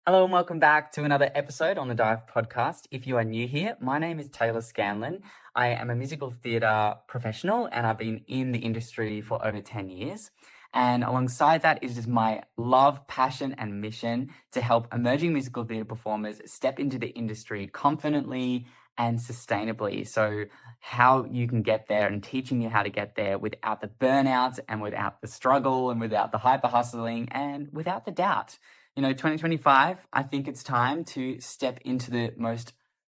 Hello and welcome back to another episode on the Dive podcast. If you are new here, my name is Taylor Scanlon. I am a musical theatre professional and I've been in the industry for over 10 years. And alongside that, it is my love, passion, and mission to help emerging musical theatre performers step into the industry confidently and sustainably. So, how you can get there and teaching you how to get there without the burnout and without the struggle and without the hyper hustling and without the doubt. 2025, I think it's time to step into the most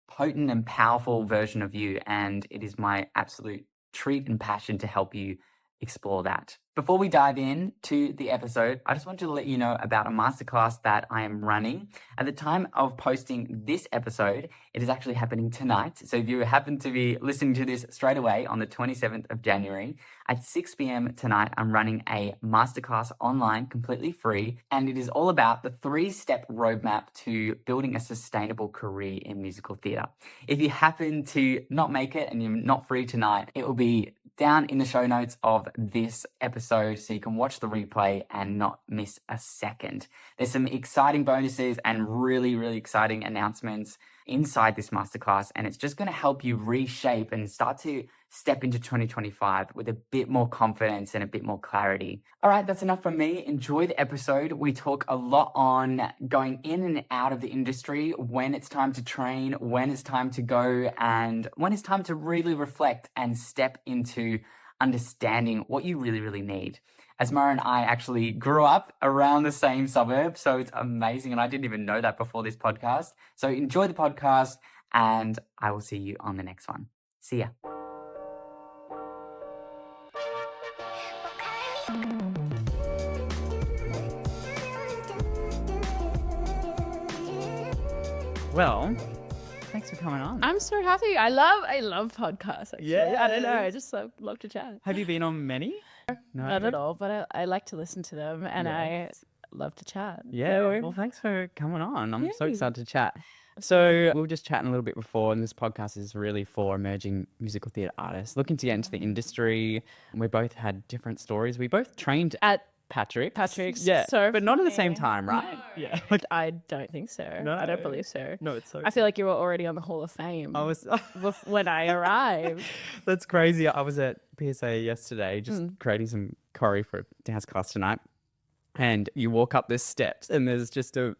potent and powerful version of you. And it is my absolute treat and passion to help you explore that. Before we dive in to the episode, I just wanted to let you know about a masterclass that I am running. At the time of posting this episode, it is actually happening tonight. So if you happen to be listening to this straight away on the 27th of January at 6 p.m. tonight, I'm running a masterclass online, completely free. And it is all about the 3-step roadmap to building a sustainable career in musical theatre. If you happen to not make it and you're not free tonight, it will be down in the show notes of this episode so you can watch the replay and not miss a second. There's some exciting bonuses and really, really exciting announcements inside this masterclass, and it's just going to help you reshape and start to step into 2025 with a bit more confidence and a bit more clarity. All right, that's enough from me. Enjoy the episode. We talk a lot on going in and out of the industry, when it's time to train, when it's time to go, and when it's time to really reflect and step into understanding what you really, really need. Asmara and I actually grew up around the same suburb, so it's amazing, and I didn't even know that before this podcast. So enjoy the podcast, and I will see you on the next one. See ya. Well, thanks for coming on. I'm so happy. I love podcasts, actually. I don't know. I just love to chat. Have you been on many? No, not at all, but I like to listen to them and I love to chat. Yeah. So, well, thanks for coming on. I'm so excited to chat. So we were just chatting a little bit before, and this podcast is really for emerging musical theatre artists looking to get into the industry. We both had different stories. We both trained at Patrick's. Yeah. So but not at the same time, right? No. Yeah. I don't think so. No. I don't believe so. No, it's so I feel like you were already on the Hall of Fame I was when I arrived. That's crazy. I was at PSA yesterday just creating some choreo for a dance class tonight. And you walk up the steps and there's just a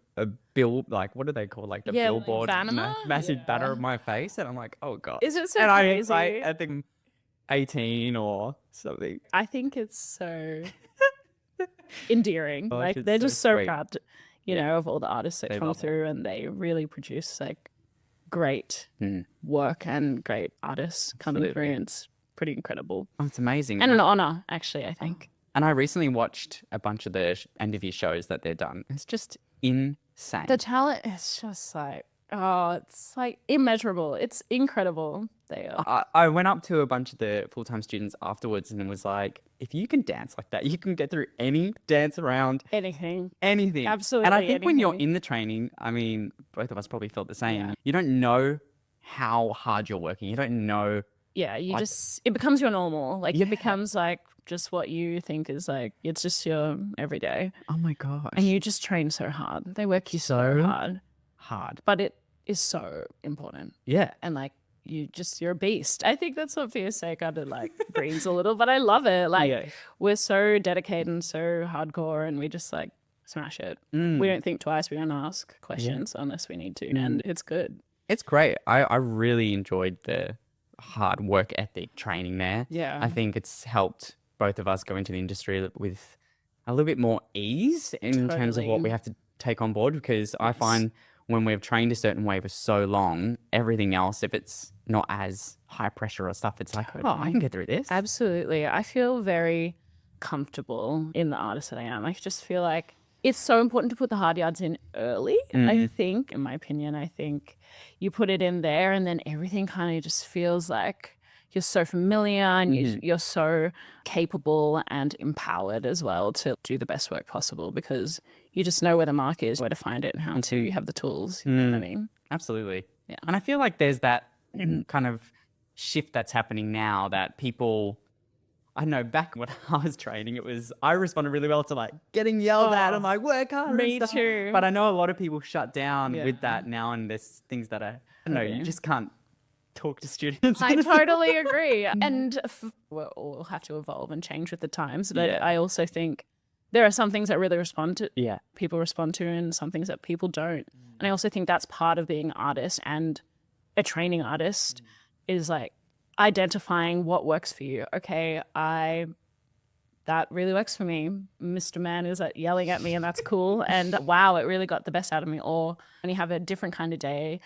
bill, like, what do they call, like the billboard? Banner? Massive banner of my face. And I'm like, oh God. Is it so and crazy? I think 18 or something. I think it's so endearing. Oh, like it's they're so just so sweet. proud, of all the artists that They come love it. through, and they really produce like great work and great artists coming through. And it's pretty incredible Oh, it's amazing. and an honor, actually. I think. And I recently watched a bunch of the end of year shows that they've done. It's just insane. The talent is just like, it's like immeasurable. It's incredible. They are. I went up to a bunch of the full-time students afterwards and was like, if you can dance like that, you can get through any dance around, Anything. Absolutely. And I think when you're anything. in the training, I mean, both of us probably felt the same. Yeah. You don't know how hard you're working. You don't know. Yeah, you Like- just, it becomes your normal. Like it becomes like just what you think is like, it's just your everyday. Oh my gosh. And you just train so hard. They work you so hard. hard. But it is so important. Yeah. And like you're a beast. I think that's what PSA kind of like breeds a little, but I love it. Like we're so dedicated and so hardcore, and we just like smash it. We don't think twice. We don't ask questions unless we need to, and it's good. It's great. I really enjoyed the hard work ethic training there. Yeah. I think it's helped both of us go into the industry with a little bit more ease in terms of what we have to take on board, because I find when we've trained a certain way for so long, everything else, if it's not as high pressure or stuff, it's like, oh, I can get through this. Absolutely. I feel very comfortable in the artist that I am. I just feel like it's so important to put the hard yards in early. I think, in my opinion, I think you put it in there and then everything kind of just feels like you're so familiar and you're so capable and empowered as well to do the best work possible, because you just know where the mark is, where to find it, and how to have the tools. You know what I mean? Absolutely. Yeah. And I feel like there's that kind of shift that's happening now that people I don't know, back when I was training, I responded really well to like getting yelled at and like work hard me and stuff. too. But I know a lot of people shut down Yeah. with that now, and there's things that I don't know, you Totally. just can't talk to students. I totally agree. And we'll all have to evolve and change with the times. But Yeah. I also think there are some things that really Yeah. people respond to, and some things that people don't. And I also think that's part of being an artist and a training artist is like identifying what works for you. Okay, that really works for me. Mr. Man is like yelling at me and that's cool. And wow, it really got the best out of me. Or when you have a different kind of day,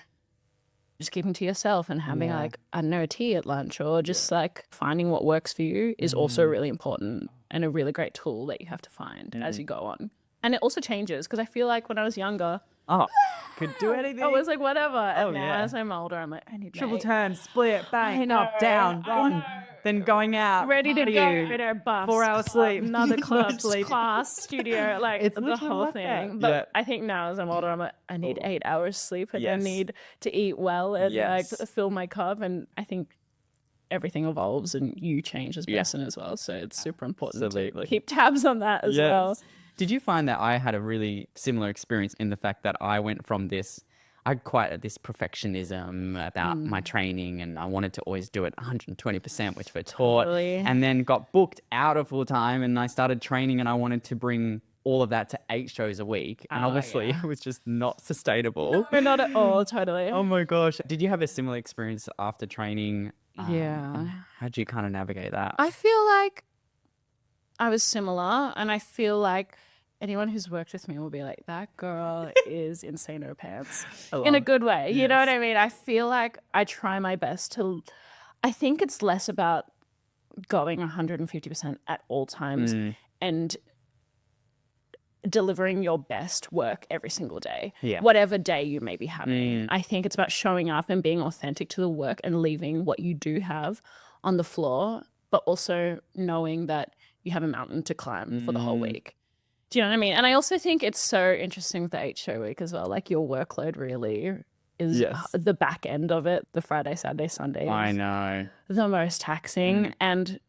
just keeping to yourself and having like, I don't know, a tea at lunch, or just like finding what works for you is also really important and a really great tool that you have to find as you go on. And it also changes because I feel like when I was younger, Oh, could do anything. I was like, whatever. And now yeah. as I'm older, I'm like, I need Triple mate. turn, split, bang, know, up, down, I run, know. then going out, Ready to go, party, bit of bus, 4 hours sleep, another club, sleep. class, studio, like It's the literally whole like thing. that. But Yeah. I think now as I'm older, I'm like, I need 8 hours sleep and I Yes. need to eat well and Yes. like fill my cup. And I think everything evolves and you change as a person as well. So it's super important Absolutely. to keep tabs on that as well. Did you find that I had a really similar experience in the fact that I went from I had quite this perfectionism about my training, and I wanted to always do it 120%, which we're taught, Totally. and then got booked out of full time, and I started training, and I wanted to bring all of that to 8 shows a week, and obviously it was just not sustainable. We're not at all, totally. Oh my gosh. Did you have a similar experience after training? Yeah. How'd you kind of navigate that? I feel like I was similar, and I feel like anyone who's worked with me will be like, that girl is insane her pants in a good way. You know what I mean? I feel like I try my best to, I think it's less about going 150% at all times and delivering your best work every single day, whatever day you may be having. I think it's about showing up and being authentic to the work and leaving what you do have on the floor, but also knowing that you have a mountain to climb for the whole week. Do you know what I mean? And I also think it's so interesting with the 8 show week as well. Like your workload really is the back end of it. The Friday, Saturday, Sunday. I know. The most taxing and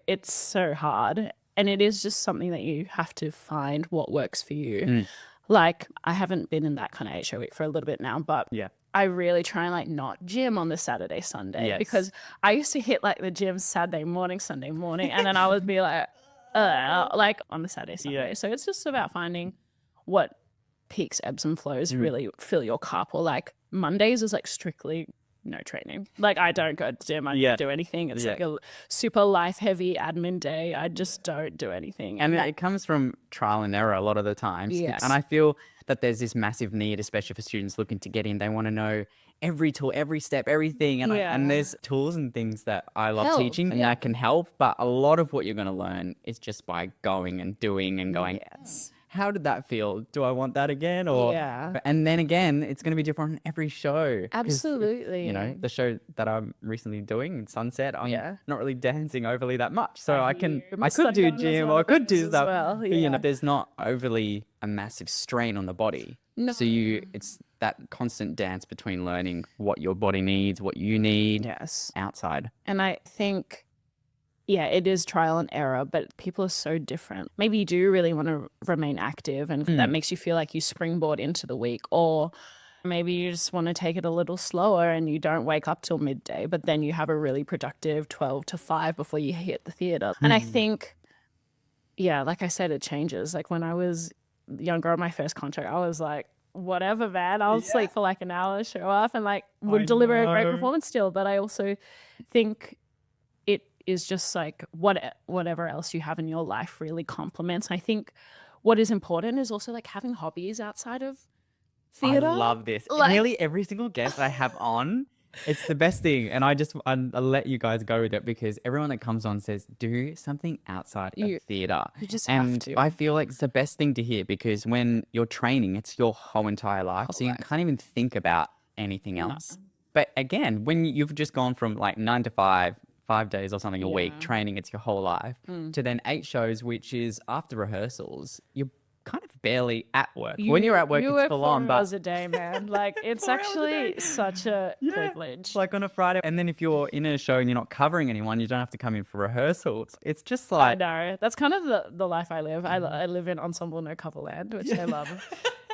it's so hard. And it is just something that you have to find what works for you. Like I haven't been in that kind of 8 show week for a little bit now, but I really try and like not gym on the Saturday, Sunday because I used to hit like the gym Saturday morning, Sunday morning, and then I would be like on the Saturday, Sunday. So it's just about finding what peaks, ebbs and flows really fill your cup. Or like Mondays is like strictly no training. Like I don't go to the gym, I don't do anything. It's like a super life heavy admin day. I just don't do anything. And it comes from trial and error a lot of the times. Yes. And I feel that there's this massive need, especially for students looking to get in. They want to know every tool, every step, everything. And, and there's tools and things that I love teaching and that can help. But a lot of what you're going to learn is just by going and doing and going, how did that feel? Do I want that again? Or and then again, it's going to be different on every show. 'Cause, absolutely. you know, the show that I'm recently doing, Sunset, I'm not really dancing overly that much. So I could do gym or I could do stuff. Well, You know, there's not overly a massive strain on the body. No. So it's that constant dance between learning what your body needs, what you need outside. And I think it is trial and error, but people are so different. Maybe you do really want to remain active and that makes you feel like you springboard into the week, or maybe you just want to take it a little slower and you don't wake up till midday, but then you have a really productive 12 to 5 before you hit the theater. And I think, like I said, it changes. Like when I was younger on my first contract, I was like, whatever, man, I'll sleep for like an hour, show up and like would deliver a great performance still. But I also think is just like whatever else you have in your life really complements. And I think what is important is also like having hobbies outside of theater. I love this. Like, nearly every single guest I have on, it's the best thing. And I'll let you guys go with it because everyone that comes on says, do something outside of theater. You just and have to. I feel like it's the best thing to hear because when you're training, it's your whole entire life. So you can't even think about anything else. But again, when you've just gone from like 9 to 5 days or something a week, training, it's your whole life, to then 8 shows, which is after rehearsals, you're kind of barely at work. When you're at work, you it's work full 4 on, hours but a day, man. Like, it's 4 hours a actually day. such a privilege. like on a Friday. And then if you're in a show and you're not covering anyone, you don't have to come in for rehearsals. It's just I like, know. That's kind of the life I live. I live in ensemble no cover land, which I love.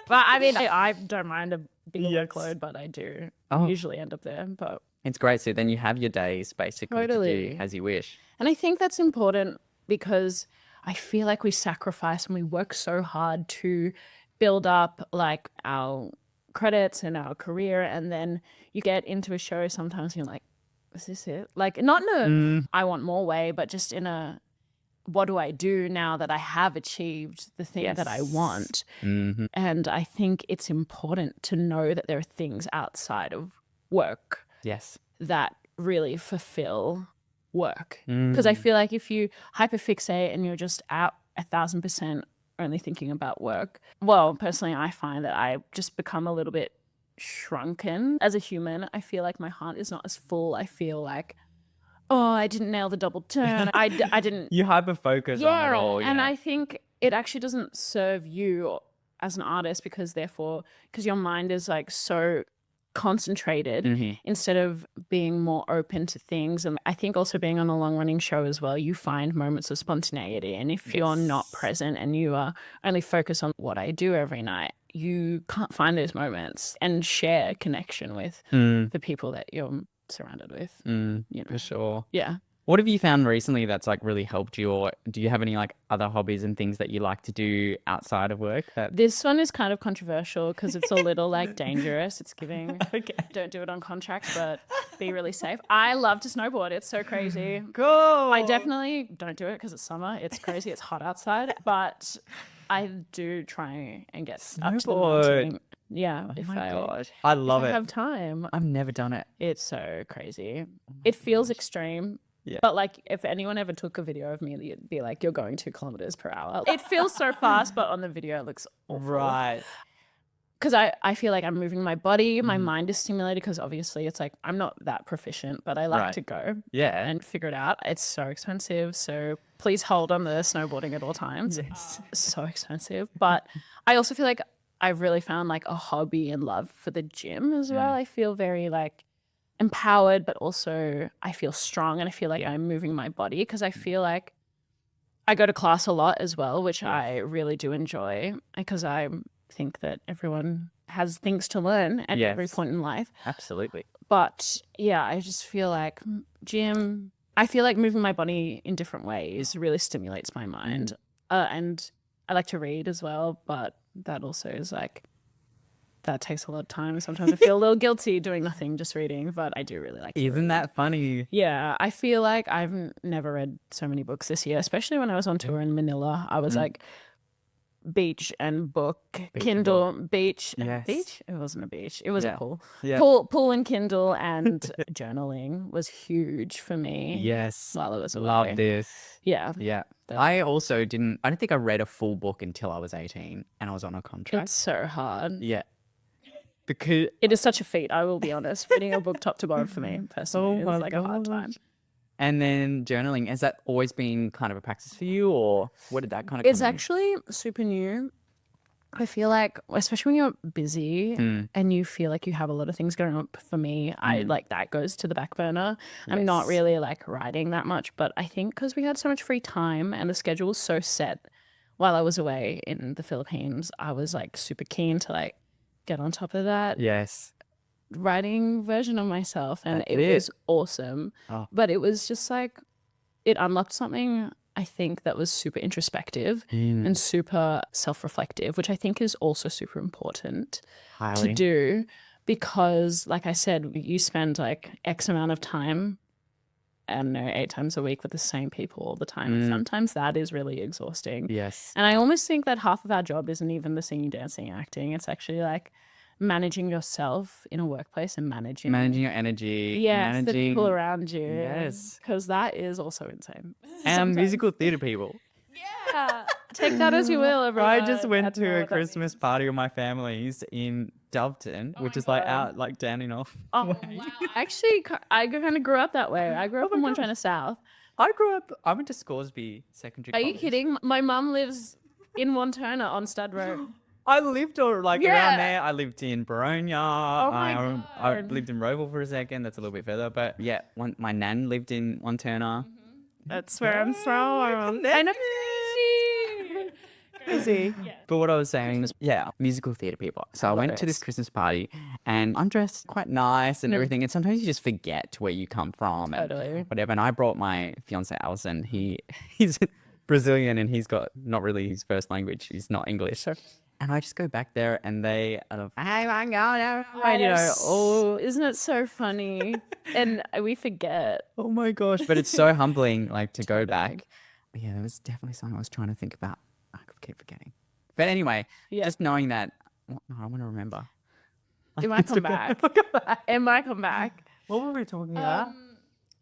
But I mean, I don't mind a bigger workload, but I do usually end up there. But it's great. So then you have your days basically to do as you wish. And I think that's important because I feel like we sacrifice and we work so hard to build up like our credits and our career, and then you get into a show sometimes and you're like, is this it? Like, not in a I want more way, but just in a what do I do now that I have achieved the thing that I want? And I think it's important to know that there are things outside of work Yes. that really fulfill work. Because I feel like if you hyperfixate and you're just out 1,000% only thinking about work, well, personally, I find that I just become a little bit shrunken as a human. I feel like my heart is not as full. I feel like, oh, I didn't nail the double turn. I didn't. You hyper focus on it all. And I think it actually doesn't serve you as an artist because your mind is like so concentrated instead of being more open to things. And I think also being on a long running show as well, you find moments of spontaneity. And if you're not present and you are only focused on what I do every night, you can't find those moments and share connection with the people that you're surrounded with. You know. For sure. Yeah. What have you found recently that's like really helped you, or do you have any like other hobbies and things that you like to do outside of work? This one is kind of controversial because it's a little like dangerous. It's giving, don't do it on contract, but be really safe. I love to snowboard. It's so crazy. Cool. I definitely don't do it because it's summer. It's crazy. It's hot outside, but I do try and get up to the mountain. Yeah, Oh my God. I love if it. I have time. I've never done it. It's so crazy. It feels extreme. Yeah. But like if anyone ever took a video of me, you'd be like, you're going 2 kilometers per hour. It feels so fast, but on the video it looks awful. Right. Because I feel like I'm moving my body, my mind is stimulated because obviously it's like I'm not that proficient, but I like to go and figure it out. It's so expensive. So please hold on the snowboarding at all times. Yes. So expensive. But I also feel like I've really found like a hobby and love for the gym as well. I feel very like empowered, but also I feel strong and I feel like I'm moving my body because I feel like I go to class a lot as well, which I really do enjoy because I think that everyone has things to learn at every point in life. Absolutely. But yeah, I just feel like gym, I feel like moving my body in different ways really stimulates my mind. And I like to read as well, but that also is like, that takes a lot of time. Sometimes I feel a little guilty doing nothing, just reading, but I do really like it. Isn't that funny? Yeah, I feel like I've never read so many books this year, especially when I was on tour in Manila. I was like, beach and book, Kindle, beach. Yes. Beach? It wasn't a beach. It was a pool. Yeah. Pool and Kindle and journaling was huge for me. Yes. While I was away. Love this. Yeah. Yeah. I also I don't think I read a full book until I was 18 and I was on a contract. It's so hard. Yeah. Because it is such a feat, I will be honest. Reading a book top to bottom for me personally is like a hard time. And then journaling, has that always been kind of a practice for you, or what did that kind of come It's actually super new. I feel like, especially when you're busy and you feel like you have a lot of things going on, for me, I like that goes to the back burner. I'm not really like writing that much, but I think because we had so much free time and the schedule was so set while I was away in the Philippines, I was like super keen to like get on top of that. Yes. Writing version of myself, and it was awesome. But it was just like, it unlocked something I think that was super introspective and super self-reflective, which I think is also super important to do because, like I said, you spend like X amount of time, I don't know, 8 times a week with the same people all the time. And sometimes that is really exhausting. Yes. And I almost think that half of our job isn't even the singing, dancing, acting. It's actually like managing yourself in a workplace and managing your energy. the people around you. Yes. Because that is also insane. And musical theatre people. Yeah. Take that as you will, everyone. I just went don't know to a what that Christmas means. party with my family's in Doveton, which is like out like down in off. Oh, wow. Actually, I kind of grew up that way. I grew up in Montana South. I went to Scoresby Secondary Are College. you kidding? My mum lives in Montana on Stud Road. I lived around Yeah. there. I lived in Baronia. my I God. lived in Roval for a second. That's a little bit further. But yeah, my nan lived in Montana. That's where I'm from. I know. Crazy. But what I was saying is, yeah, musical theatre people. So I went to this Christmas party and I'm dressed quite nice and everything. And sometimes you just forget where you come from and Totally. whatever. And I brought my fiance, Alison. He's Brazilian and he's got not really his first language. He's not English. Sure. And I just go back there and they are, hey, my God, I you know, know. Oh, isn't it so funny? And we forget. oh my gosh. But it's so humbling, like, to go back. But yeah, there was definitely something I was trying to think about. I keep forgetting. But anyway, just knowing that, no, I want to remember. It might come back. It might come back. What were we talking about?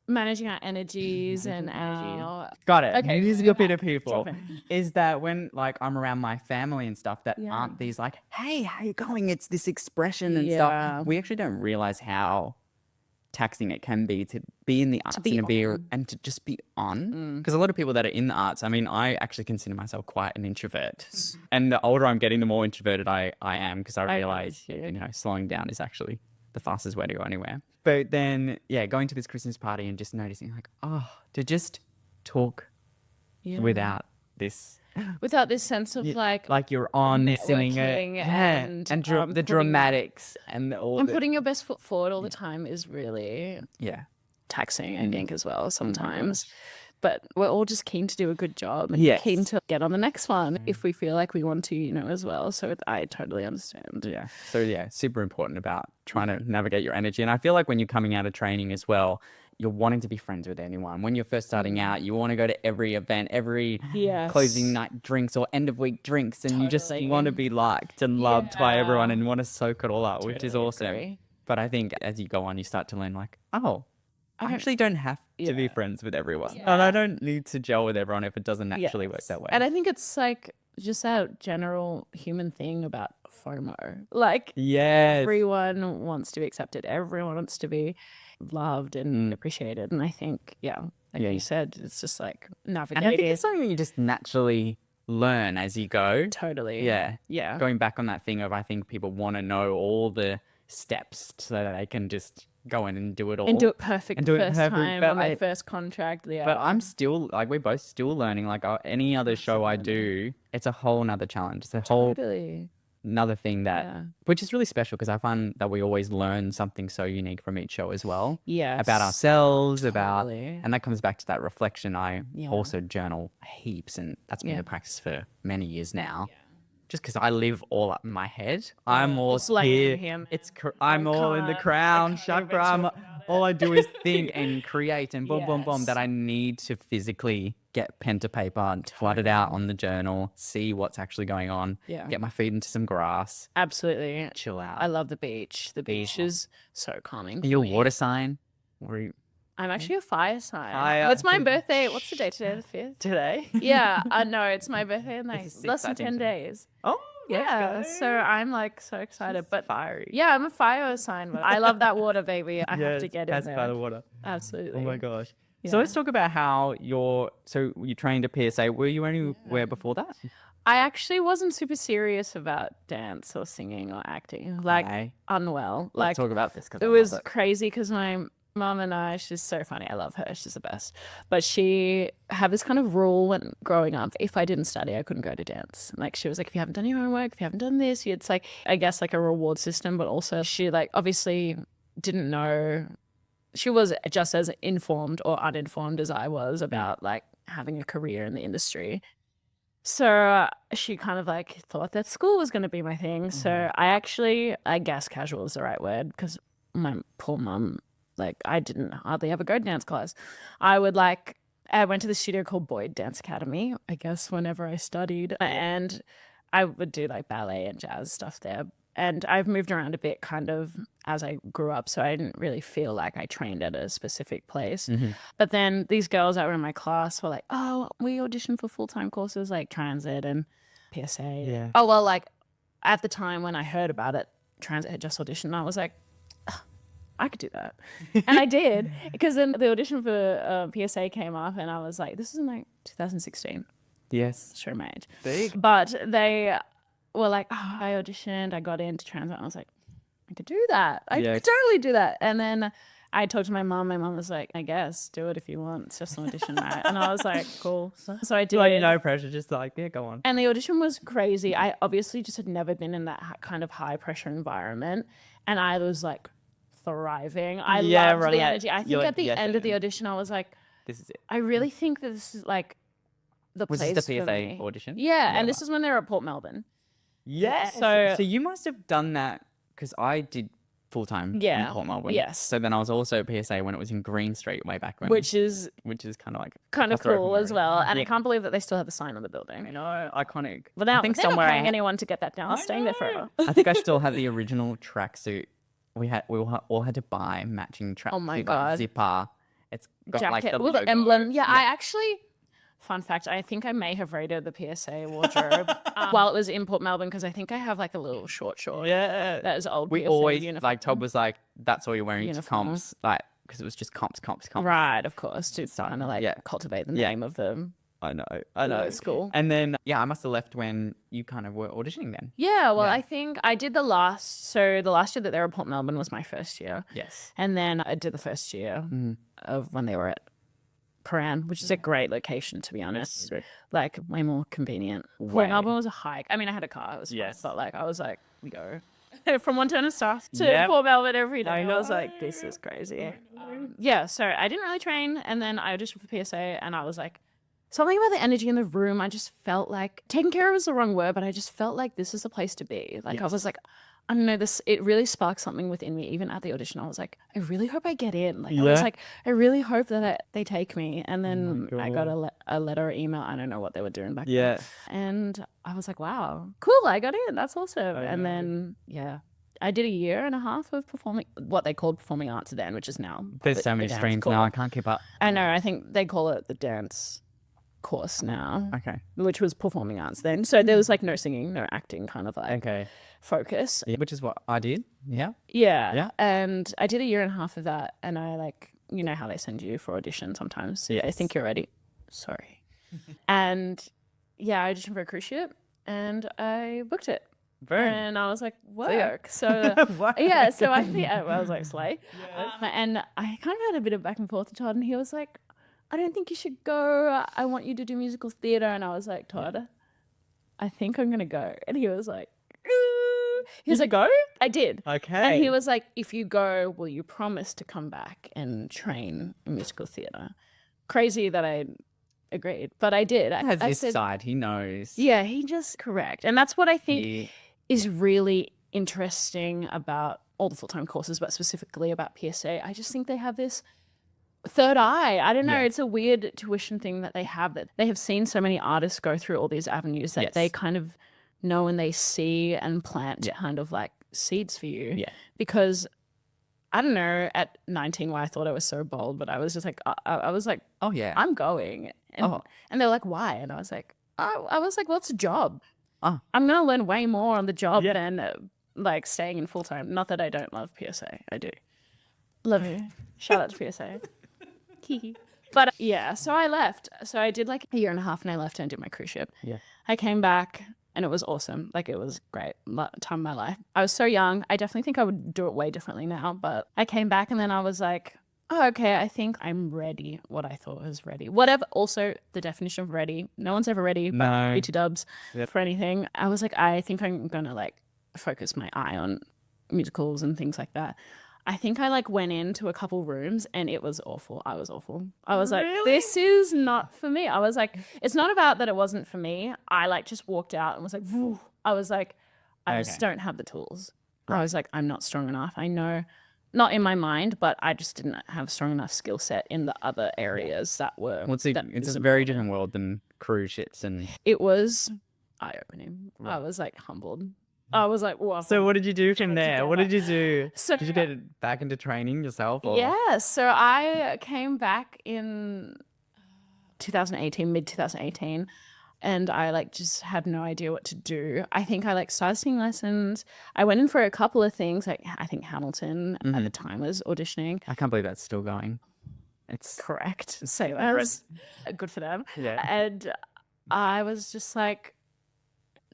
Managing our energies and our... Got it. Okay, Musical theatre people Drop in. is that when like I'm around my family and stuff that aren't these like, hey, how you going? It's this expression and stuff. We actually don't realize how taxing it can be to be in the arts and to just be on. Because a lot of people that are in the arts, I mean, I actually consider myself quite an introvert. And the older I'm getting, the more introverted I am, because I realize, you know, slowing down is actually the fastest way to go anywhere. But then, yeah, going to this Christmas party and just noticing like, oh, to just talk without this sense of like you're on singing it and the dramatics and all and putting your best foot forward all the time is really taxing, I think, as well sometimes. But we're all just keen to do a good job and keen to get on the next one if we feel like we want to, you know, as well. So I totally understand. Yeah. So yeah, super important about trying to navigate your energy. And I feel like when you're coming out of training as well, you're wanting to be friends with anyone. When you're first starting out, you want to go to every event, every closing night drinks or end of week drinks, and you just want to be liked and loved by everyone and want to soak it all up, which is awesome. Agree. But I think as you go on, you start to learn like, oh, I actually don't have to be friends with everyone. And I don't need to gel with everyone if it doesn't naturally work that way. And I think it's like just our general human thing about FOMO. Like everyone wants to be accepted. Everyone wants to be loved and appreciated. And I think, like you said, it's just like navigating. And I think it's something you just naturally learn as you go. Totally. Yeah. Yeah. Going back on that thing of, I think people want to know all the steps so that they can just go in and do it all. And do it perfect first time on my first contract. Yeah. But I'm still, like, we're both still learning. Like, any other show I do, it's a whole nother challenge. It's a whole another thing that, which is really special because I find that we always learn something so unique from each show as well. Yeah. About ourselves, and that comes back to that reflection. I also journal heaps, and that's been the practice for many years now. Yeah. Just because I live all up in my head. I'm all here. I'm all in the crown chakra. All I do is think and create and boom, boom, boom, that I need to physically get pen to paper and flood it out on the journal, see what's actually going on, get my feet into some grass. Absolutely. Chill out. I love the beach. The beach is so calming. Are you a water sign? Or are you... I'm actually a fire sign. It's my birthday. What's the date today? The 5th? Today? Yeah. No, it's my birthday in like less than 10 days. Oh, yeah. So I'm like so excited. But fiery. Yeah, I'm a fire sign. But I love that water, baby. I have to get in there. By the water. Absolutely. Oh my gosh. Yeah. So let's talk about how you trained at PSA. Were you anywhere before that? I actually wasn't super serious about dance or singing or acting. Like unwell. Let's talk about this because it was crazy because my mom and I, she's so funny. I love her. She's the best. But she had this kind of rule when growing up. If I didn't study, I couldn't go to dance. Like she was like, if you haven't done your homework, if you haven't done this, it's like, I guess like a reward system. But also she like obviously didn't know. She was just as informed or uninformed as I was about like having a career in the industry. So she kind of like thought that school was going to be my thing. So I guess casual is the right word because my poor mum, like I didn't hardly ever go to dance class. I went to the studio called Boyd Dance Academy, I guess, whenever I studied. And I would do like ballet and jazz stuff there. And I've moved around a bit kind of as I grew up, so I didn't really feel like I trained at a specific place. But then these girls that were in my class were like, oh, we auditioned for full-time courses like Transit and PSA. Yeah. Oh, well, like at the time when I heard about it, Transit had just auditioned, and I was like, I could do that. And I did, because then the audition for PSA came up and I was like, this is in like 2016. Yes. Show my age. Big. But they were like, oh, I auditioned, I got into transit. I was like, I could do that. I could totally do that. And then I talked to my mom. My mom was like, I guess, do it if you want. It's just an audition, right? And I was like, cool. So I did. Like, no pressure, just like, yeah, go on. And the audition was crazy. I obviously just had never been in that kind of high pressure environment. And I was like thriving. I loved the energy. I think at the end of the audition, I was like, this is it. I really think that this is like the place Was this the for PSA me. audition? Yeah. And this is when they were at Port Melbourne. Yeah. So you must have done that because I did full-time in Port Melbourne. Yes. So then I was also at PSA when it was in Green Street way back when. Which is kind of like cool as well. And I can't believe that they still have the sign on the building. I know, iconic. But now I think they're not paying anyone to get that down. Staying there forever. I think I still have the original tracksuit. We all had to buy matching tracksuit. Oh my God. Zipper. It's got Jacket like the with logo. the emblem. Yeah, I actually... Fun fact, I think I may have raided the PSA wardrobe while it was in Port Melbourne because I think I have like a little short. Yeah. That is old We PSA always, uniform. like Todd was like, that's all you're wearing to Uniform. comps. Like, because it was just comps. Right, of course, to kind of like cultivate the name of them. I know. School. And then, I must have left when you kind of were auditioning then. Yeah, well, I think I did the last year that they were at Port Melbourne was my first year. Yes. And then I did the first year of when they were at Paran, which is a great location, to be honest. Like, way more convenient. Port Melbourne was a hike. I mean, I had a car. It was fun, but like, I was like, we go from one turn of South to Port Melbourne every day. I was like, this is crazy. So I didn't really train, and then I auditioned for PSA, and I was like, something about the energy in the room. I just felt like taken care of is the wrong word, but I just felt like this is the place to be. Like, I was like, I don't know, it really sparked something within me. Even at the audition, I was like, I really hope I get in. Like, I was like, I really hope that they take me. And then I got a letter or email. I don't know what they were doing back then. And I was like, wow, cool, I got in. That's awesome. And then, I did a year and a half of what they called performing arts then, which is now. There's so many streams now, I can't keep up. I know, I think they call it the dance course now. Okay. Which was performing arts then. So there was like no singing, no acting kind of like focus. Yeah, which is what I did. Yeah. And I did a year and a half of that, and I like, you know how they send you for audition sometimes. I think you're ready. Sorry. And I auditioned for a cruise ship and I booked it. And I was like, work. So so I think I was like, slay. And I kind of had a bit of back and forth with Todd, and he was like, I don't think you should go. I want you to do musical theatre. And I was like, Todd, I think I'm going to go. And he was like, he was like, go? I did. Okay. And he was like, if you go, will you promise to come back and train in musical theatre? Crazy that I agreed, but I did. He has I this said, side, he knows. Yeah, he just correct. And that's what I think is really interesting about all the full-time courses, but specifically about PSA. I just think they have this third eye. I don't know. It's a weird tuition thing that they have, that they have seen so many artists go through all these avenues that they kind of know and they see and plant kind of like seeds for you. Yeah. Because I don't know, at 19 why I thought I was so bold, but I was just like, I was like, oh yeah, I'm going. And, and they're like, why? And I was like, well, it's a job. I'm going to learn way more on the job than like staying in full time. Not that I don't love PSA. I do. Love you. Shout out to PSA. But so I left. So I did like a year and a half and I left and did my cruise ship. Yeah. I came back and it was awesome. Like, it was great time of my life. I was so young. I definitely think I would do it way differently now. But I came back and then I was like, oh, okay, I think I'm ready. What I thought was ready. Whatever. Also, the definition of ready. No one's ever ready. No. BT dubs for anything. I was like, I think I'm going to like focus my eye on musicals and things like that. I think I like went into a couple rooms and it was awful. I was awful. I was like, this is not for me. I was like, it's not about that it wasn't for me. I like just walked out and was like, whew. I was like, I just don't have the tools. I was like, I'm not strong enough. I know, not in my mind, but I just didn't have a strong enough skill set in the other areas that were. Well, it's a very different world than cruise ships and. It was eye-opening. Right. I was like humbled. I was like, wow. So what did you do from there? What did you do? So, did you get back into training yourself? Or? Yeah. So I came back in 2018, mid 2018, and I like just had no idea what to do. I think I like started singing lessons. I went in for a couple of things. Like, I think Hamilton at the time was auditioning. I can't believe that's still going. It's correct. Sailors. Good for them. Yeah. And I was just like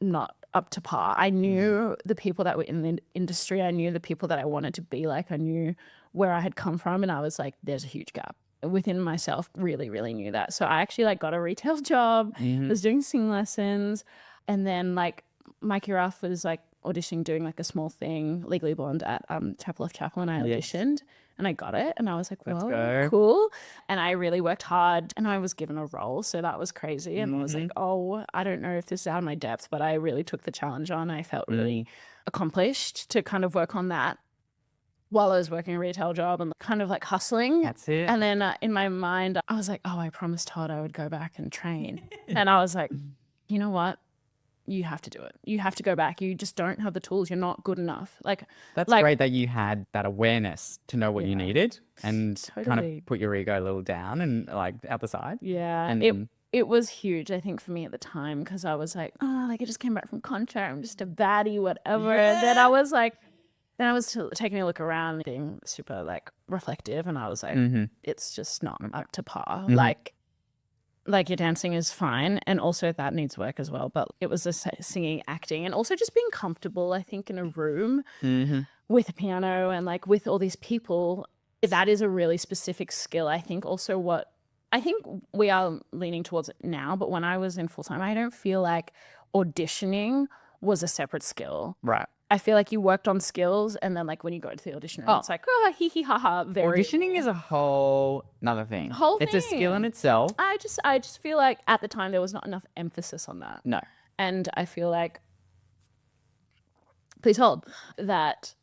not up to par. I knew the people that were in the industry. I knew the people that I wanted to be like. I knew where I had come from, and I was like, there's a huge gap within myself. Really, really knew that. So I actually like got a retail job, was doing sing lessons, and then like Mikey Ruff was like auditioning, doing like a small thing, Legally Blonde at Chapel of Chapel, and I auditioned and I got it, and I was like, well, cool. And I really worked hard, and I was given a role, so that was crazy. And I was like, oh, I don't know if this is out of my depth, but I really took the challenge on. I felt really accomplished to kind of work on that while I was working a retail job and kind of like hustling. That's it. And then in my mind, I was like, oh, I promised Todd I would go back and train. And I was like, you know what? You have to do it. You have to go back. You just don't have the tools. You're not good enough. That's great that you had that awareness to know what you needed and kind of put your ego a little down and like out the side. Yeah. And it was huge, I think, for me at the time, because I was like, oh, like I just came back from contract. I'm just a baddie, whatever. Yeah. And then I was like, taking a look around and being super like reflective, and I was like, it's just not up to par. Like your dancing is fine, and also that needs work as well. But it was the singing, acting, and also just being comfortable, I think, in a room with a piano and like with all these people. That is a really specific skill. I think also I think we are leaning towards it now, but when I was in full-time, I don't feel like auditioning was a separate skill. Right. I feel like you worked on skills, and then like when you go to the audition room, it's like, oh, hee hee ha ha. Auditioning is a whole another thing. It's a skill in itself. I just feel like at the time there was not enough emphasis on that. No. And I feel like, please hold, that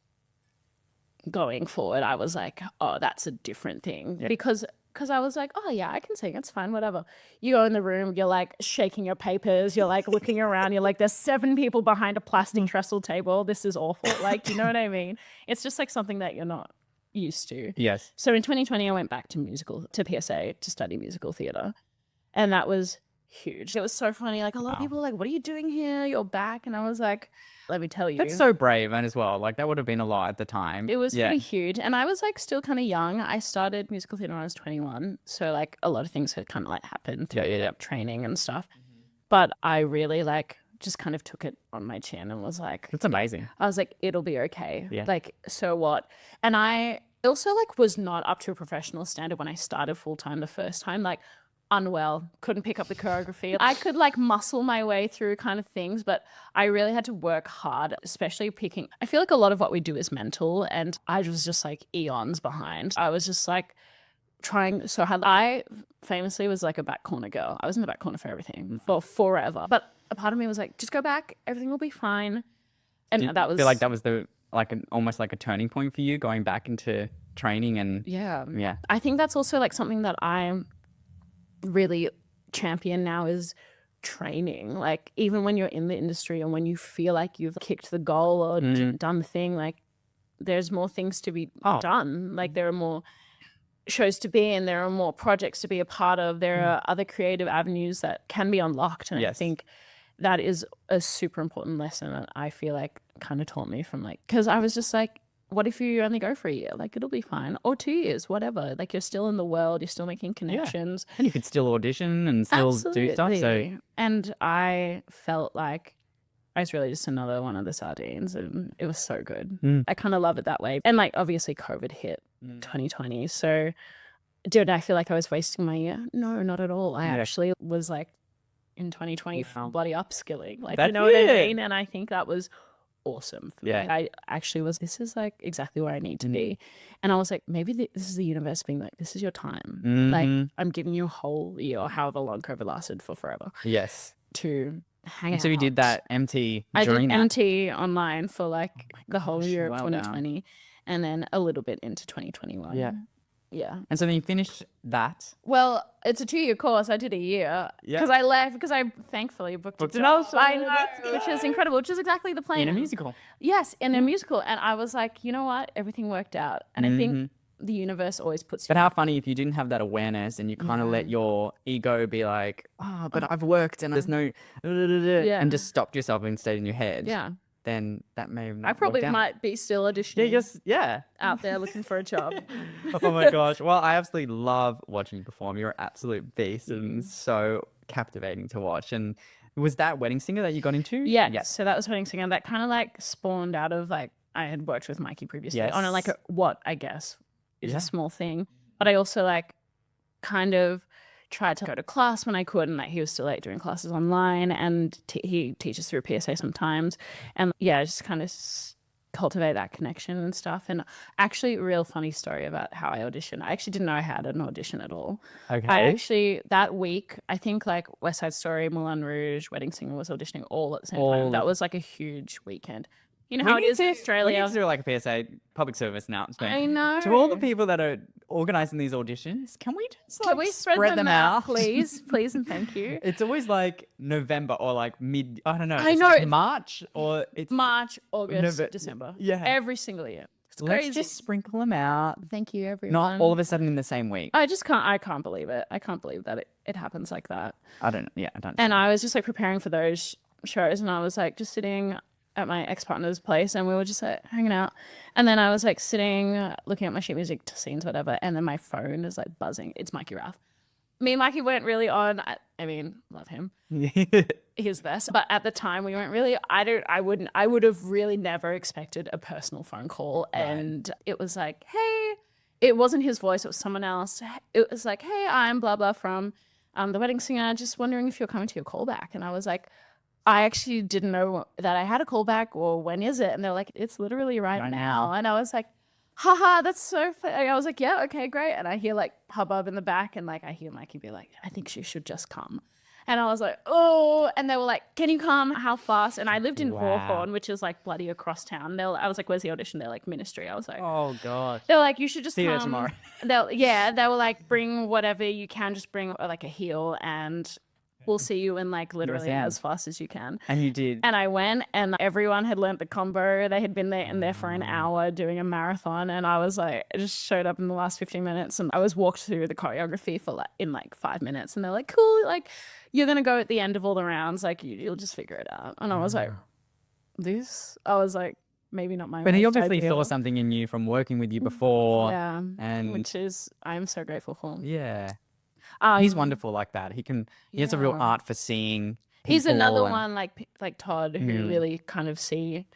going forward, I was like, oh, that's a different thing. Yeah. Because I was like, oh, yeah, I can sing. It's fine, whatever. You go in the room, you're like shaking your papers. You're like looking around. You're like, there's 7 people behind a plastic trestle table. This is awful. Like, you know what I mean? It's just like something that you're not used to. Yes. So in 2020, I went back to PSA to study musical theatre. And that was huge. It was so funny. Like a lot of people were like, what are you doing here? You're back. And I was like, let me tell you. That's so brave, and as well, like that would have been a lot at the time. It was pretty huge. And I was like still kind of young. I started musical theatre when I was 21. So like a lot of things had kind of like happened through training and stuff. But I really like just kind of took it on my chin and was like, that's amazing. I was like, it'll be okay. Yeah. Like, so what? And I also like was not up to a professional standard when I started full time the first time. Like, unwell, couldn't pick up the choreography. I could like muscle my way through kind of things, but I really had to work hard, especially picking. I feel like a lot of what we do is mental, and I was just like eons behind. I was just like trying so hard. I famously was like a back corner girl. I was in the back corner for everything for forever. But a part of me was like, just go back, everything will be fine. And that was, I feel like that was almost like a turning point for you, going back into training. And yeah. I think that's also like something that I'm really champion now is training. Like even when you're in the industry and when you feel like you've kicked the goal or done the thing, like there's more things to be done. Like there are more shows to be in, there are more projects to be a part of, there are other creative avenues that can be unlocked. And I think that is a super important lesson that I feel like kind of taught me from like, because I was just like, what if you only go for a year? Like, it'll be fine. Or 2 years, whatever. Like, you're still in the world. You're still making connections. And you could still audition and still do stuff. So. And I felt like I was really just another one of the sardines. And it was so good. I kind of love it that way. And, like, obviously COVID hit 2020. So did I feel like I was wasting my year? No, not at all. I actually was, like, in 2020 bloody upskilling. Like, you know what I mean? And I think that was awesome for me. I actually was, this is like exactly where I need to be. And I was like, maybe this is the universe being like, this is your time. Like, I'm giving you a whole year or however long COVID lasted for forever. Yes. To hang out. So you did that MT I during did that? MT online for like the whole year of 2020 and then a little bit into 2021. Yeah. And so then you finished that. Well, it's a 2-year course. I did a year because I left because I thankfully booked a job, which is incredible, which is exactly the plan. In a musical. Yes, in a musical. And I was like, you know what? Everything worked out. And I think the universe always puts you. But how funny if you didn't have that awareness and you kind of let your ego be like, but I've worked and there's no, and just stopped yourself and stayed in your head. Yeah. Then that may have not I probably worked out. might be still auditioning. Out there looking for a job. Oh my gosh. Well, I absolutely love watching you perform. You're an absolute beast and so captivating to watch. And was that Wedding Singer that you got into? Yeah. Yes. So that was Wedding Singer. That kind of like spawned out of like, I had worked with Mikey previously on Yes. what I guess is Yeah. a small thing. But I also like kind of tried to go to class when I could, and like he was still like doing classes online, and he teaches through PSA sometimes. And yeah, just kind of cultivate that connection and stuff. And actually, a real funny story about how I auditioned. I actually didn't know I had an audition at all. Okay. I actually, that week, I think like West Side Story, Moulin Rouge, Wedding Singer was auditioning all at the same time. That was like a huge weekend. You know how it is in Australia. We need to do like a PSA, public service announcement. I know. To all the people that are organising these auditions, can we just like Can we spread them out? please? Please and thank you. It's always like November or like mid, I don't know. I it's know. like March or it's March, August, December. Yeah. Every single year. It's let's crazy. just sprinkle them out. Thank you, everyone. Not all of a sudden in the same week. I can't believe it. I can't believe that it happens like that. I don't. And I was just like preparing for those shows, and I was like just sitting at my ex-partner's place, and we were just like hanging out. And then I was like sitting looking at my sheet music scenes, whatever, and then my phone is like buzzing. It's Mikey Ralph. Me and Mikey weren't really on. I mean, love him. He's the best. But at the time we weren't really. I would have really never expected a personal phone call. Right. And it was like, hey, it wasn't his voice, it was someone else. It was like, hey, I'm blah blah from the Wedding Singer, just wondering if you're coming to your callback. And I was like, I actually didn't know that I had a callback, or when is it? And they're like, it's literally right now. And I was like, haha, that's so funny. I was like, yeah, okay, great. And I hear like hubbub in the back, and like I hear Mikey be like, I think she should just come. And I was like, oh, and they were like, can you come? How fast? And I lived in Hawthorne, which is like bloody across town. I was like, where's the audition? They're like, Ministry. I was like, oh god. They're like, you should just see come. you tomorrow. They were like, bring whatever you can, just bring like a heel, and we'll see you in like literally as fast as you can. And you did. And I went, and everyone had learnt the combo. They had been there for an hour doing a marathon. And I was like, I just showed up in the last 15 minutes, and I was walked through the choreography for in 5 minutes. And they're like, cool, like you're going to go at the end of all the rounds. Like you'll just figure it out. And I was like, I was like, maybe not my But he most obviously ideal. saw something in you from working with you before. Yeah. And which is, I'm so grateful for. yeah. He's wonderful like that. He has a real art for seeing. He's another people one like Todd, who really kind of see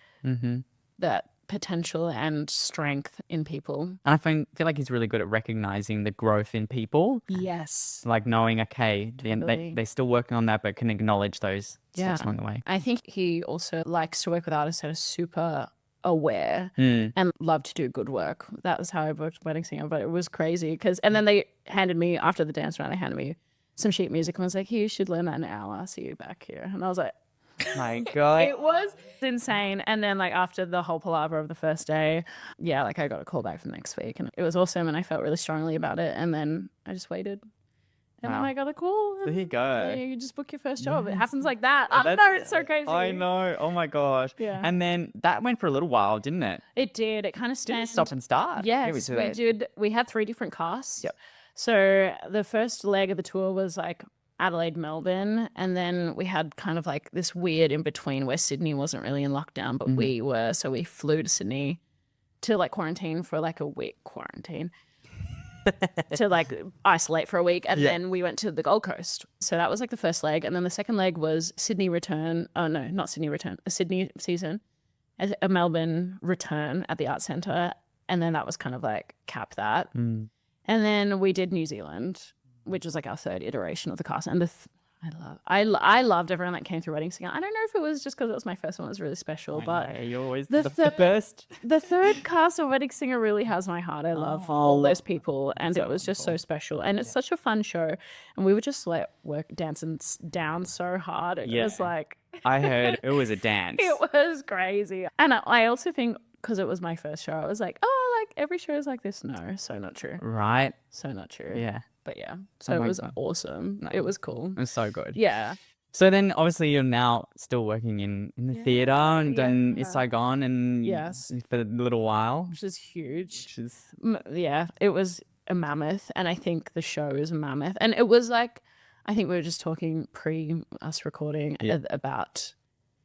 that potential and strength in people. And I feel like he's really good at recognizing the growth in people. Yes. Like knowing, okay, they're still working on that, but can acknowledge those steps along the way. I think he also likes to work with artists that are super aware and love to do good work. That was how I worked Wedding Singer, but it was crazy and then they handed me, after the dance round, they handed me some sheet music and was like, here, you should learn that in an hour. I'll see you back here. And I was like, my God. It was insane. And then after the whole palaver of the first day, I got a call back for the next week, and it was awesome, and I felt really strongly about it. And then I just waited. And then I got a call. There you go. You just book your first job. It happens like that. I know, it's so crazy. I know. Oh my gosh. Yeah. And then that went for a little while, didn't it? It did. It kind of Didn't stop and start. Yes, we did. We had 3 different casts. Yep. So the first leg of the tour was Adelaide, Melbourne, and then we had kind of this weird in between where Sydney wasn't really in lockdown, but we were. So we flew to Sydney to quarantine for a week to isolate for a week, and then we went to the Gold Coast. So that was the first leg, and then the second leg was Sydney return. Oh no, not Sydney return. A Sydney season, a Melbourne return at the Arts Centre, and then that was kind of cap that. And then we did New Zealand, which was our third iteration of the cast, and I loved everyone that came through Wedding Singer. I don't know if it was just because it was my first one, it was really special, but you're always the first. The third cast of Wedding Singer really has my heart. I love all those people, and it was just so special, and it's such a fun show. And we were just dancing down so hard. It was I heard it was a dance. It was crazy, and I also think because it was my first show, I was every show is like this. No, so not true. Right. So not true. Yeah. But yeah, so it was awesome. No, it was cool. It was so good. Yeah. So then obviously you're now still working in the theatre and then in Saigon and for a little while. Which is huge. Which is... it was a mammoth, and I think the show is a mammoth. And it was I think we were just talking pre us recording about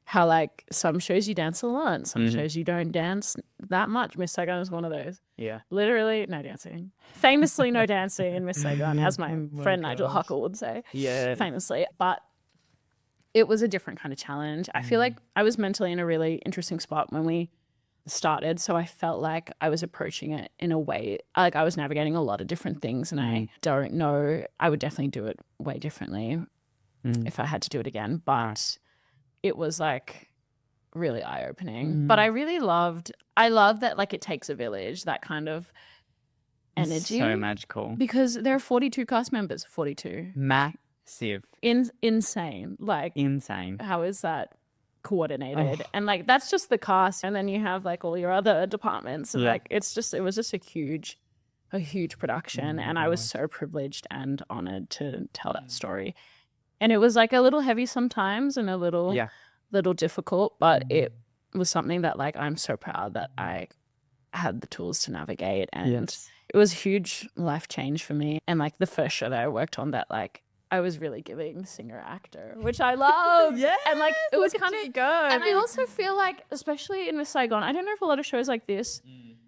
how like some shows you dance a lot, some shows you don't dance that much. Miss Saigon is one of those. Yeah. Literally no dancing. Famously no dancing in Miss Saigon, as my friend Nigel Huckle would say. Yeah. Famously. But it was a different kind of challenge. I feel like I was mentally in a really interesting spot when we started. So I felt like I was approaching it in a way, like I was navigating a lot of different things, and I don't know, I would definitely do it way differently if I had to do it again. But it was like really eye-opening. But I love that like it takes a village, that kind of energy. So magical. Because there are 42 cast members, 42. Massive. Insane. Like Insane. how is that coordinated? And like that's just the cast, and then you have like all your other departments, and like it was just a huge production, and I was so privileged and honored to tell that story. And it was like a little heavy sometimes and a little difficult, but it was something that like I'm so proud that I had the tools to navigate, and it was a huge life change for me. And like the first show that I worked on, that like I was really giving singer-actor, which I love. And like it was kind of good. And I also feel like, especially in Miss Saigon, I don't know if a lot of shows like this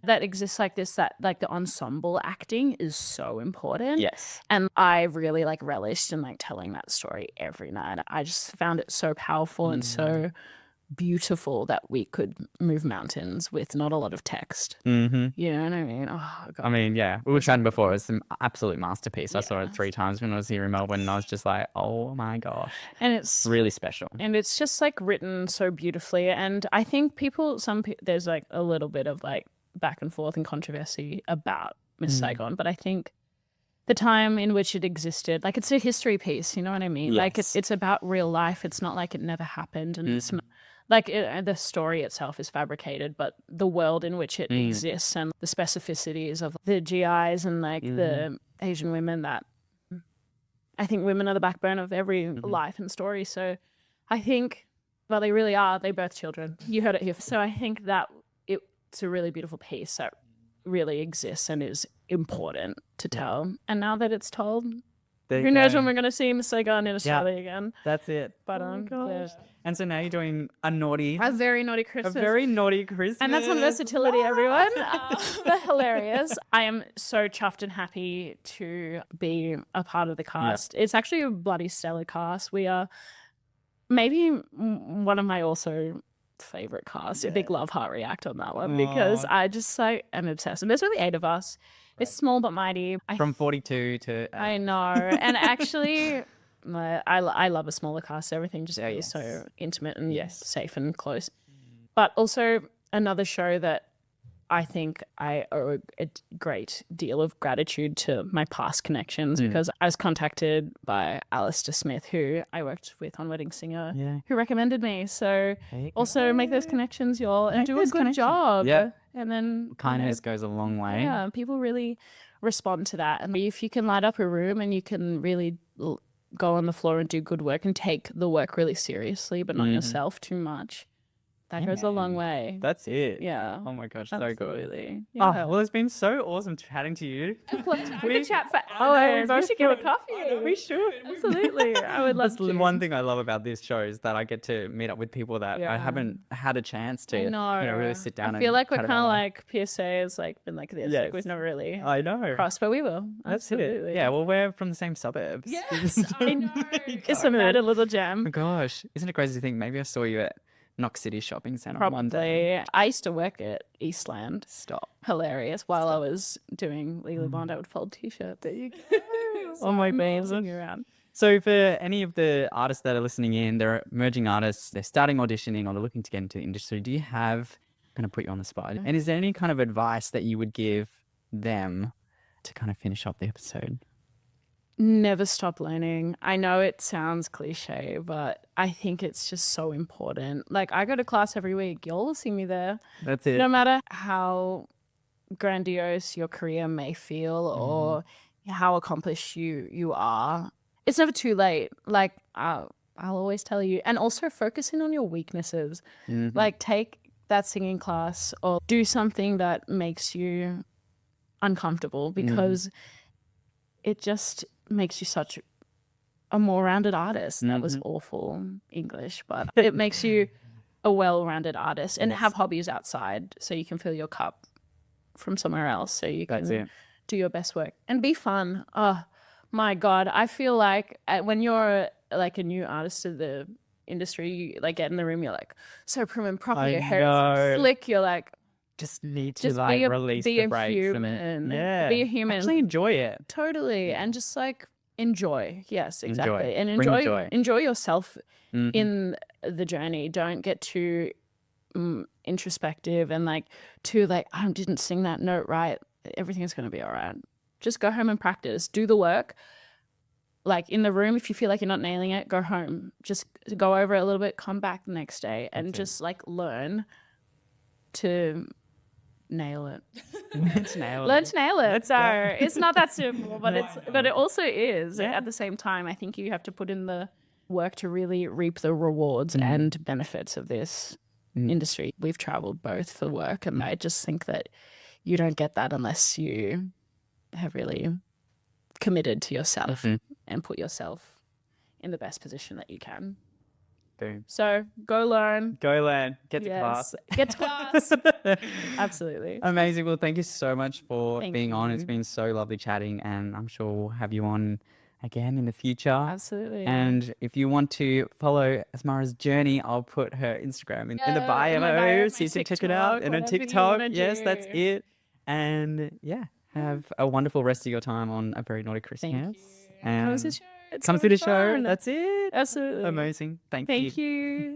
that exist like this, that like the ensemble acting is so important. Yes. And I really like relished in like telling that story every night. I just found it so powerful and so beautiful that we could move mountains with not a lot of text. You know what I mean? Oh God. I mean, yeah, we were chatting before. It's an absolute masterpiece. I saw it 3 times when I was here in Melbourne, and I was just like, oh my gosh. And it's really special. And it's just like written so beautifully. And I think there's like a little bit of like back and forth and controversy about Miss Saigon, but I think the time in which it existed, like it's a history piece, you know what I mean? Like it's about real life. It's not like it never happened, and it's not like the story itself is fabricated, but the world in which it exists and the specificities of the GIs and like the Asian women, that I think women are the backbone of every life and story. So I think, well, they really are. They birth children. You heard it here. So I think that it's a really beautiful piece that really exists and is important to tell. And now that it's told, who knows when we're going to see Miss Saigon in Australia again. That's it. But yeah. And so now you're doing a very naughty Christmas. A very naughty Christmas. And that's on Versatility, everyone. They're hilarious. I am so chuffed and happy to be a part of the cast. It's actually a bloody stellar cast. We are maybe one of my also favorite casts. A big love heart react on that one, because I just like am obsessed. And there's really 8 of us. It's small but mighty. From 42 to... I know. And actually... I love a smaller cast. Everything just feels so intimate and safe and close. But also another show that I think I owe a great deal of gratitude to my past connections, because I was contacted by Alistair Smith, who I worked with on Wedding Singer, who recommended me. So also make those connections, y'all, and do a good job. Yeah. And then kindness goes a long way. Yeah, people really respond to that. And if you can light up a room and you can really go on the floor and do good work and take the work really seriously, but not yourself too much, that goes a long way. That's it. Yeah. Oh my gosh, absolutely. So good. Yeah. Well, it's been so awesome chatting to you. We could chat for hours. We should get a coffee. We should. Absolutely. I would love to. That's one thing I love about this show, is that I get to meet up with people that I haven't had a chance to really sit down and I feel like we're chat kind of about like PSA has like been like this. Like we've never really I know. crossed, but we will. That's Absolutely. it. Yeah, well, we're from the same suburbs. Yes, I know. It's a murder little gem. Oh my gosh, isn't it crazy to think maybe I saw you at Knox City Shopping Centre one day? Probably. I used to work at Eastland. Stop. Hilarious. While I was doing Legally Blonde, I would fold t-shirts. There you go. Oh my beans, looking around. So for any of the artists that are listening in, they're emerging artists, they're starting auditioning or they're looking to get into the industry, do you have, I'm going to put you on the spot, and is there any kind of advice that you would give them to kind of finish up the episode? Never stop learning. I know it sounds cliche, but I think it's just so important. Like I go to class every week. Y'all will see me there. That's it. No matter how grandiose your career may feel or how accomplished you are, it's never too late. Like I'll always tell you. And also focusing on your weaknesses. Like take that singing class or do something that makes you uncomfortable, because it just makes you such a more rounded artist. That was awful English, but it makes you a well-rounded artist and have hobbies outside so you can fill your cup from somewhere else so you can do your best work and be fun. Oh my God. I feel like when you're like a new artist to the industry, you like get in the room, you're like so prim and proper, your hair is slick, you're like, just need to like release the brakes from it. Yeah. Be a human. Actually enjoy it. Totally. And just like enjoy. Yes, exactly. And Enjoy. enjoy yourself in the journey. Don't get too introspective and like too like, I didn't sing that note right. Everything's going to be all right. Just go home and practice. Do the work. Like in the room, if you feel like you're not nailing it, go home. Just go over it a little bit, come back the next day and just like learn to nail it. Learn to nail it. So it's not that simple, but it also is. At the same time, I think you have to put in the work to really reap the rewards and benefits of this industry. We've traveled both for work, and I just think that you don't get that unless you have really committed to yourself and put yourself in the best position that you can. Boom. So go learn. Get to class. Get to class. Absolutely. Amazing. Well, thank you so much for being on. It's been so lovely chatting, and I'm sure we'll have you on again in the future. Absolutely. And if you want to follow Asmara's journey, I'll put her Instagram in the bio so you can check it out. And on TikTok. Yes, that's it. And yeah, have a wonderful rest of your time on A Very Naughty Christmas. And Come to the show. That's it. Absolutely. Amazing. Thank you. Thank you.